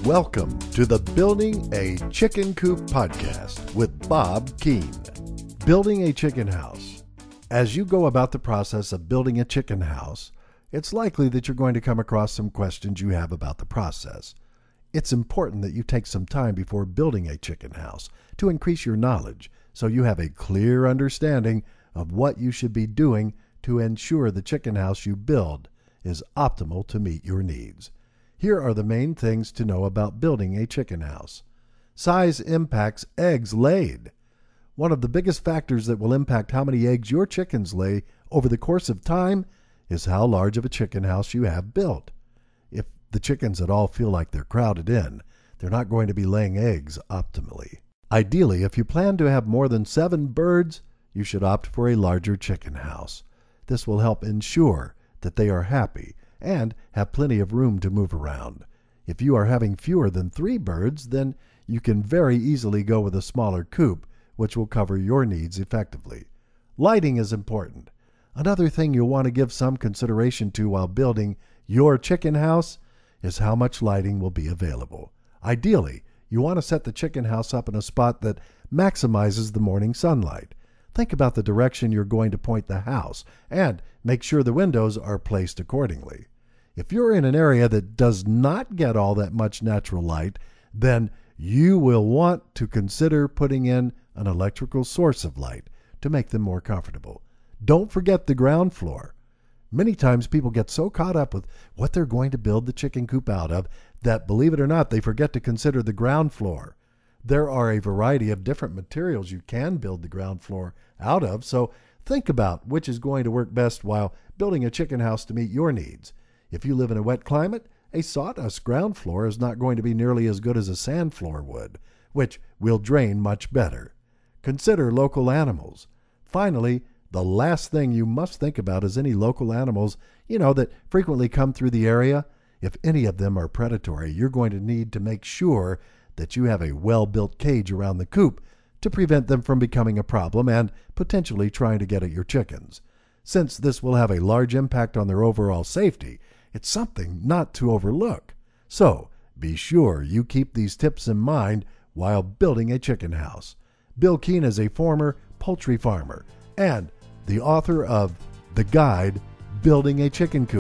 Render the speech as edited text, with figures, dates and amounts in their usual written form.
Welcome to the Building a Chicken Coop podcast with Bob Keene. Building a chicken house. As you go about the process of building a chicken house, it's likely that you're going to come across some questions you have about the process. It's important that you take some time before building a chicken house to increase your knowledge so you have a clear understanding of what you should be doing to ensure the chicken house you build is optimal to meet your needs. Here are the main things to know about building a chicken house. Size impacts eggs laid. One of the biggest factors that will impact how many eggs your chickens lay over the course of time is how large of a chicken house you have built. If the chickens at all feel like they're crowded in, they're not going to be laying eggs optimally. Ideally, if you plan to have more than 7 birds, you should opt for a larger chicken house. This will help ensure that they are happy and have plenty of room to move around. If you are having fewer than 3 birds, then you can very easily go with a smaller coop, which will cover your needs effectively. Lighting is important. Another thing you'll want to give some consideration to while building your chicken house is how much lighting will be available. Ideally, you want to set the chicken house up in a spot that maximizes the morning sunlight. Think about the direction you're going to point the house and make sure the windows are placed accordingly. If you're in an area that does not get all that much natural light, then you will want to consider putting in an electrical source of light to make them more comfortable. Don't forget the ground floor. Many times people get so caught up with what they're going to build the chicken coop out of that, believe it or not, they forget to consider the ground floor. There are a variety of different materials you can build the ground floor out of, so think about which is going to work best while building a chicken house to meet your needs. If you live in a wet climate, a sawdust ground floor is not going to be nearly as good as a sand floor would, which will drain much better. Consider local animals. Finally, the last thing you must think about is any local animals, that frequently come through the area. If any of them are predatory, you're going to need to make sure that you have a well-built cage around the coop to prevent them from becoming a problem and potentially trying to get at your chickens. Since this will have a large impact on their overall safety, it's something not to overlook. So, be sure you keep these tips in mind while building a chicken house. Bill Keene is a former poultry farmer and the author of the guide, Building a Chicken Coop.